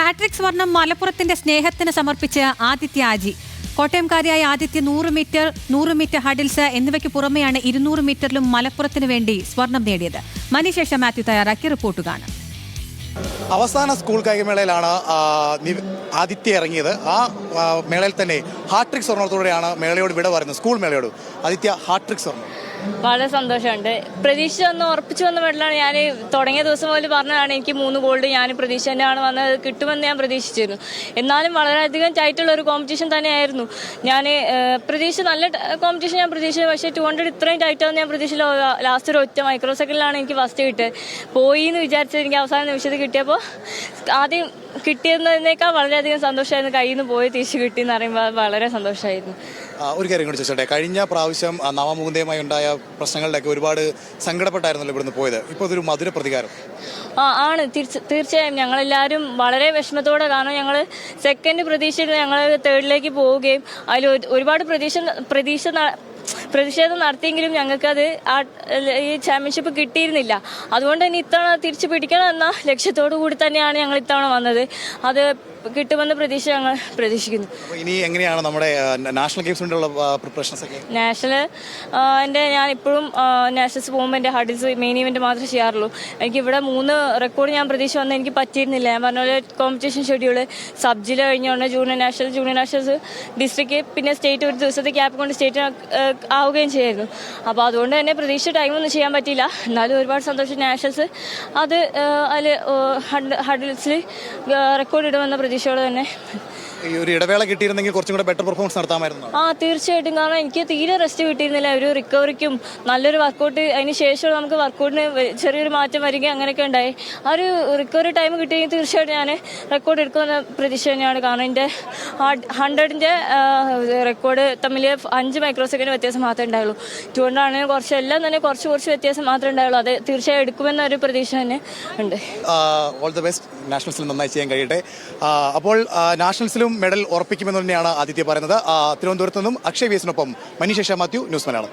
Hat trick സ്വർണം മലപ്പുറത്തിന്റെ സ്നേഹത്തിന് സമർപ്പിച്ച് ആദിത്യ ആജി. കോട്ടയംകാരിയായ ആദിത്യ 100 മീറ്റർ ഹഡിൽസ് എന്നിവയ്ക്ക് പുറമെയാണ് 200 മീറ്ററിലും മലപ്പുറത്തിന് വേണ്ടി സ്വർണം നേടിയത്. മനീഷ മാത്യു തയ്യാറാക്കിയ റിപ്പോർട്ട് കാണാം. അവസാന സ്കൂൾ കായികമേളയിലാണ് ആദിത്യ ഇറങ്ങിയത്. ആ മേളയിൽ തന്നെ ഹാട്രിക് സ്വർണത്തോടെയാണ് മേളയോട് വിട പറയുന്നത്. സ്കൂൾ മേളയോട് ആദിത്യ ഹാട്രിക് സ്വർണം. വളരെ സന്തോഷമുണ്ട്. പ്രതീക്ഷ ഉറപ്പിച്ചു വന്ന മെഡലാണ്. ഞാൻ തുടങ്ങിയ ദിവസം മുതൽ പറഞ്ഞതാണ് എനിക്ക് 3 ഗോൾഡ് ഞാൻ പ്രതീക്ഷ തന്നെയാണ് വന്നത്, കിട്ടുമെന്ന് ഞാൻ പ്രതീക്ഷിച്ചിരുന്നു. എന്നാലും വളരെയധികം ടൈറ്റുള്ള ഒരു കോമ്പറ്റീഷൻ തന്നെയായിരുന്നു. ഞാൻ നല്ല കോമ്പറ്റീഷൻ ഞാൻ പ്രതീക്ഷിച്ചു. പക്ഷേ 200 ഇത്രയും ടൈറ്റാണെന്ന് ഞാൻ പ്രതീക്ഷിച്ചില്ല. ലാസ്റ്റ് ഒരു ഒറ്റ മൈക്രോ സെക്കൻഡിലാണ് എനിക്ക് ഫസ്റ്റ് കിട്ടിയത്. പോയി എന്ന് വിചാരിച്ചത് എനിക്ക് അവസാന നിമിഷത്തിൽ കിട്ടിയപ്പോൾ ആദ്യം കിട്ടിയതിനേക്കാൾ വളരെയധികം സന്തോഷമായിരുന്നു. കയ്യിൽ നിന്ന് പോയി തിരിച്ചു കിട്ടിയെന്ന് പറയുമ്പോൾ വളരെ സന്തോഷമായിരുന്നു. ഒരു കാര്യം കൂടി ചോദിച്ചോട്ടെ, കഴിഞ്ഞ പ്രാവശ്യം നവമുകുന്ദയുമായി ഉണ്ടായ പ്രശ്നങ്ങളിലൊക്കെ ഒരുപാട് സങ്കടപ്പെട്ടായിരുന്നല്ലോ ഇവിടുന്ന് പോയത്. ഇപ്പോൾ ഇതൊരു മധുര പ്രതികാരം ആണ്. തീർച്ചയായും ഞങ്ങളെല്ലാവരും വളരെ വിഷമത്തോടെ, കാരണം ഞങ്ങൾ സെക്കൻഡ് പ്രതീക്ഷയിൽ ഞങ്ങൾ തേർഡിലേക്ക് പോവുകയും അതിൽ ഒരുപാട് പ്രതിഷേധം നടത്തിയെങ്കിലും ഞങ്ങൾക്കത് ഈ ചാമ്പ്യൻഷിപ്പ് കിട്ടിയിരുന്നില്ല. അതുകൊണ്ട് തന്നെ ഇത്തവണ തിരിച്ചു പിടിക്കണം എന്ന ലക്ഷ്യത്തോടു കൂടി തന്നെയാണ് ഞങ്ങൾ ഇത്തവണ വന്നത്. അത് കിട്ടുമെന്ന പ്രതീക്ഷ ഞങ്ങൾ പ്രതീക്ഷിക്കുന്നു. ഇനി എങ്ങനെയാണ് നമ്മുടെ നാഷണൽ ഗെയിംസ് വേണ്ടിയുള്ള പ്രിപ്പറേഷൻസ് ഒക്കെ? ഞാൻ ഇപ്പോഴും നാഷണൽസ് പോകുമ്പോൾ എൻ്റെ ഹഡിൽസ് മെയിൻ ഇവന്റ് മാത്രമേ ചെയ്യാറുള്ളൂ. എനിക്ക് ഇവിടെ 3 റെക്കോർഡ് ഞാൻ പ്രതീക്ഷ വന്നാൽ എനിക്ക് പറ്റിയിരുന്നില്ല. ഞാൻ പറഞ്ഞ പോലെ കോമ്പറ്റീഷൻ ഷെഡ്യൂള് സബ് ജില്ല കഴിഞ്ഞുകൊണ്ട് ജൂനിയർ നാഷണൽസ് ഡിസ്ട്രിക്ട് പിന്നെ സ്റ്റേറ്റ് ഒരു ദിവസത്തെ ക്യാപ്പ് കൊണ്ട് സ്റ്റേറ്റ് ആവുകയും ചെയ്യായിരുന്നു. അപ്പോൾ അതുകൊണ്ട് തന്നെ പ്രതീക്ഷ ടൈമൊന്നും ചെയ്യാൻ പറ്റിയില്ല. എന്നാലും ഒരുപാട് സന്തോഷം. നാഷണൽസ് അത് അതിൽ ഹഡിൽസിൽ റെക്കോർഡ് ഇടുമെന്ന പ്രതീക്ഷയോടെ തന്നെ. ഈ ഒരു ഇടവേള കിട്ടിയിരുന്നെങ്കിൽ കുറച്ചും കൂടെ ബെറ്റർ പെർഫോമൻസ് നടത്താമായിരുന്നു. തീർച്ചയായിട്ടും. കാരണം എനിക്ക് തീരെ റെസ്റ്റ് കിട്ടിയിരുന്നില്ല. ഒരു റിക്കവറിക്കും നല്ലൊരു വർക്കൗട്ട് അതിന് ശേഷം നമുക്ക് വർക്കൗട്ടിന് ചെറിയൊരു മാറ്റം വരികയും അങ്ങനെയൊക്കെ ഉണ്ടായി. ആ ഒരു റിക്കവറി ടൈം കിട്ടിയെങ്കിൽ തീർച്ചയായിട്ടും ഞാൻ റെക്കോർഡ് എടുക്കുമെന്ന പ്രതീക്ഷ തന്നെയാണ്. കാരണം എൻ്റെ 100ന്റെ റെക്കോർഡ് തമ്മിൽ 5 മൈക്രോ സെക്കൻഡ് വ്യത്യാസം മാത്രമേ ഉണ്ടായുള്ളൂ. 200 ആണെങ്കിൽ എല്ലാം തന്നെ കുറച്ച് വ്യത്യാസം മാത്രമേ ഉണ്ടായുള്ളൂ. അത് തീർച്ചയായും എടുക്കുമെന്ന ഒരു പ്രതീക്ഷ തന്നെ ഉണ്ട്. All the best. നാഷണൽസിൽ നന്നായി ചെയ്യാൻ കഴിയട്ടെ. അപ്പോൾ നാഷണൽസിലും മെഡൽ ഉറപ്പിക്കുമെന്ന് തന്നെയാണ് ആദിത്യ പറയുന്നത്. തിരുവനന്തപുരത്ത് നിന്നും അക്ഷയ് വേസിനൊപ്പം മനീഷ മാത്യു, ന്യൂസ് മലയാളം.